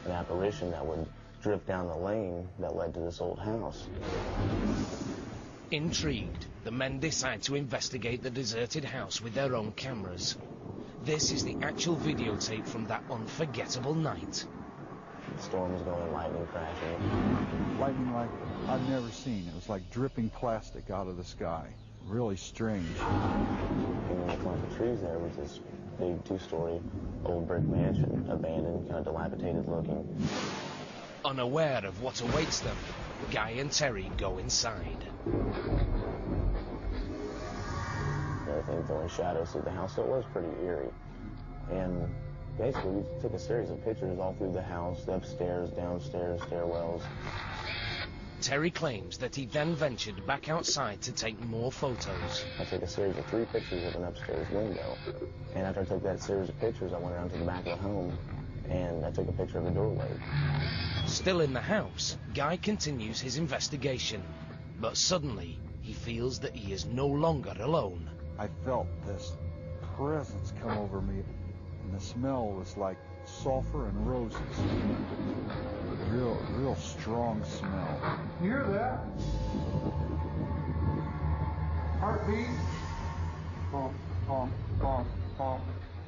an apparition that would drift down the lane that led to this old house. Intrigued, the men decide to investigate the deserted house with their own cameras. This is the actual videotape from that unforgettable night. Storm was going, lightning crashing. Lightning like I've never seen. It was like dripping plastic out of the sky. Really strange. And in the clump of trees there was this big two-story old brick mansion, abandoned, kind of dilapidated looking. Unaware of what awaits them, Guy and Terry go inside. Everything throwing shadows through the house, so it was pretty eerie. And basically, we took a series of pictures all through the house, upstairs, downstairs, stairwells. Terry claims that he then ventured back outside to take more photos. I took a series of 3 pictures of an upstairs window. And after I took that series of pictures, I went around to the back of the home, and I took a picture of a doorway. Still in the house, Guy continues his investigation. But suddenly, he feels that he is no longer alone. I felt this presence come over me, and the smell was like sulfur and roses. Real strong smell. You hear that? Heartbeat. Pump, pump, pump, pump.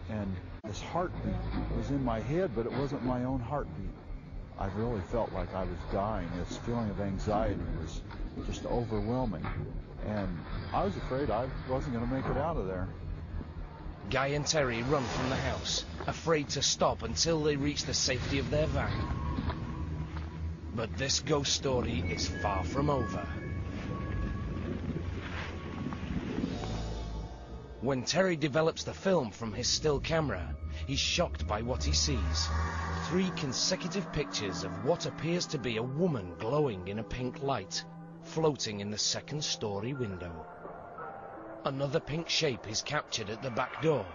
And this heartbeat was in my head, but it wasn't my own heartbeat. I really felt like I was dying. This feeling of anxiety was just overwhelming. And I was afraid I wasn't going to make it out of there. Guy and Terry run from the house, afraid to stop until they reach the safety of their van. But this ghost story is far from over. When Terry develops the film from his still camera, he's shocked by what he sees. 3 consecutive pictures of what appears to be a woman glowing in a pink light, floating in the 2nd-story window. Another pink shape is captured at the back door.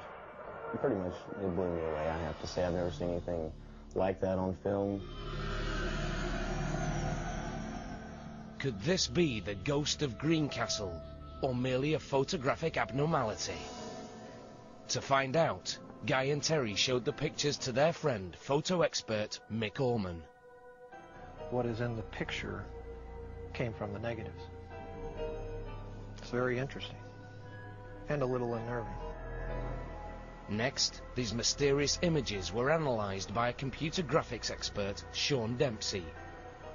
Pretty much, it blew me away, I have to say. I've never seen anything like that on film. Could this be the ghost of Greencastle, or merely a photographic abnormality? To find out, Guy and Terry showed the pictures to their friend, photo expert Mick Orman. What is in the picture came from the negatives. It's very interesting and a little unnerving. Next, these mysterious images were analyzed by a computer graphics expert, Sean Dempsey.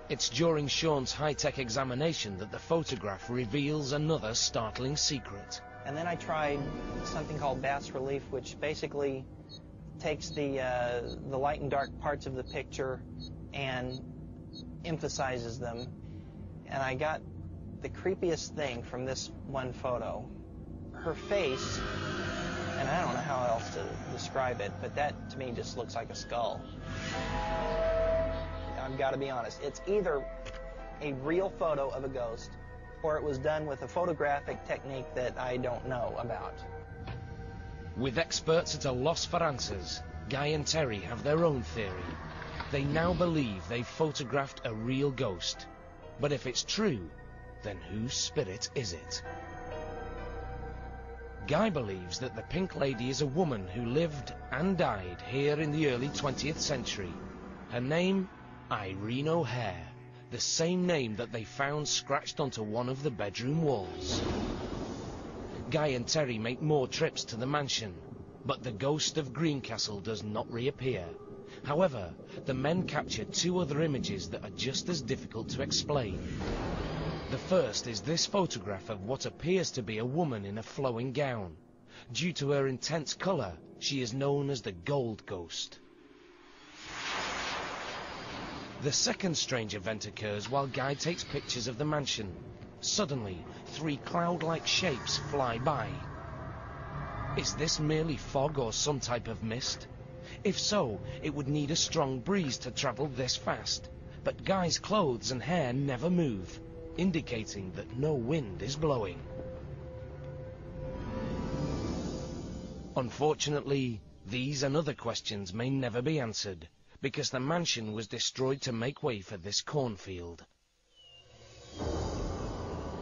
It's during Sean's high-tech examination that the photograph reveals another startling secret. And then I tried something called bas relief, which basically takes the light and dark parts of the picture and emphasizes them. And I got the creepiest thing from this one photo. Her face, and I don't know how else to describe it, but that to me just looks like a skull. I've got to be honest, it's either a real photo of a ghost or it was done with a photographic technique that I don't know about. With experts at a loss for answers, Guy and Terry have their own theory. They now believe they've photographed a real ghost. But if it's true, then whose spirit is it? Guy believes that the Pink Lady is a woman who lived and died here in the early 20th century. Her name? Irene O'Hare, the same name that they found scratched onto one of the bedroom walls. Guy and Terry make more trips to the mansion, but the ghost of Greencastle does not reappear. However, the men capture 2 other images that are just as difficult to explain. The first is this photograph of what appears to be a woman in a flowing gown. Due to her intense color, she is known as the Gold Ghost. The second strange event occurs while Guy takes pictures of the mansion. Suddenly, 3 cloud-like shapes fly by. Is this merely fog or some type of mist? If so, it would need a strong breeze to travel this fast. But Guy's clothes and hair never move, indicating that no wind is blowing. Unfortunately, these and other questions may never be answered, because the mansion was destroyed to make way for this cornfield.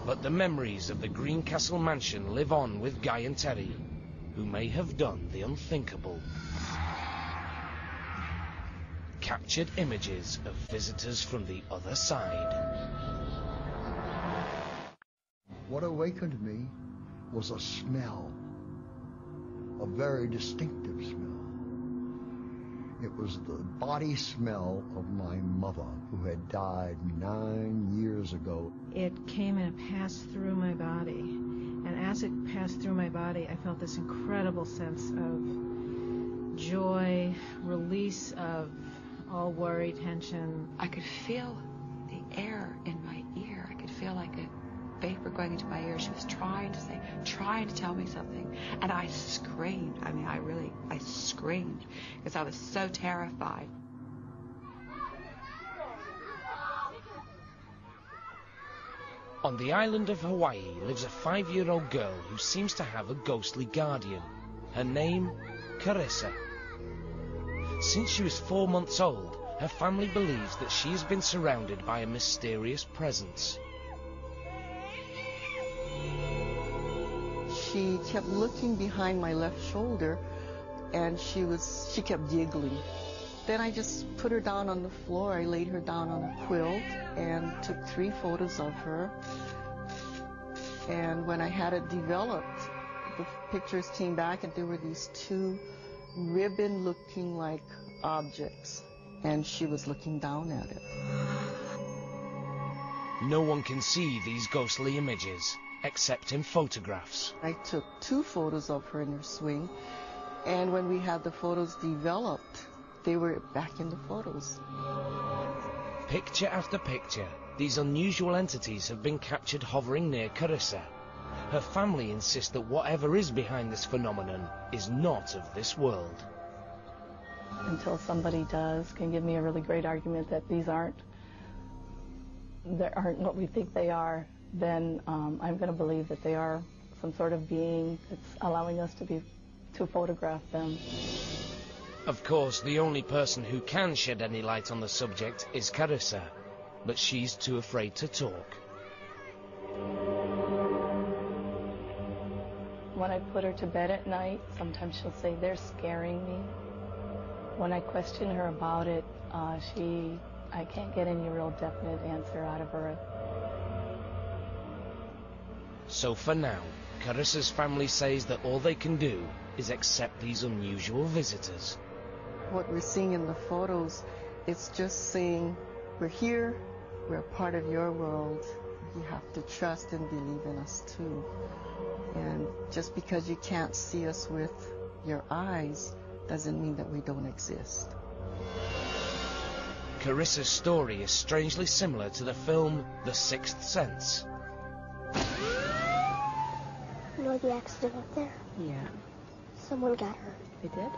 But the memories of the Greencastle mansion live on with Guy and Terry, who may have done the unthinkable. captured images of visitors from the other side. What awakened me was a smell, a very distinctive smell. It was the body smell of my mother, who had died 9 years ago. It came and it passed through my body. And as it passed through my body, I felt this incredible sense of joy, release of all worry, tension. I could feel the air in my ear. I could feel like a vapor going into my ear. She was trying to tell me something. And I screamed. I mean, I screamed because I was so terrified. On the island of Hawaii lives a 5-year-old girl who seems to have a ghostly guardian. Her name, Carissa. Since she was 4 months old, her family believes that she has been surrounded by a mysterious presence. She kept looking behind my left shoulder, and she kept giggling. Then I just put her down on the floor. I laid her down on a quilt and took 3 photos of her. And when I had it developed, the pictures came back and there were these 2 ribbon-looking like objects, and she was looking down at it. No one can see these ghostly images, except in photographs. I took 2 photos of her in her swing, and when we had the photos developed, they were back in the photos. Picture after picture, these unusual entities have been captured hovering near Carissa. Her family insist that whatever is behind this phenomenon is not of this world. Until somebody can give me a really great argument that these aren't what we think they are, then I'm going to believe that they are some sort of being that's allowing us to photograph them. Of course, the only person who can shed any light on the subject is Carissa, but she's too afraid to talk. When I put her to bed at night, sometimes she'll say, "They're scaring me." When I question her about it, I can't get any real definite answer out of her. So for now, Carissa's family says that all they can do is accept these unusual visitors. What we're seeing in the photos, it's just saying, we're here, we're a part of your world. You have to trust and believe in us too. And just because you can't see us with your eyes doesn't mean that we don't exist. Carissa's story is strangely similar to the film The Sixth Sense. You know the accident up there? Yeah. Someone got hurt. They did?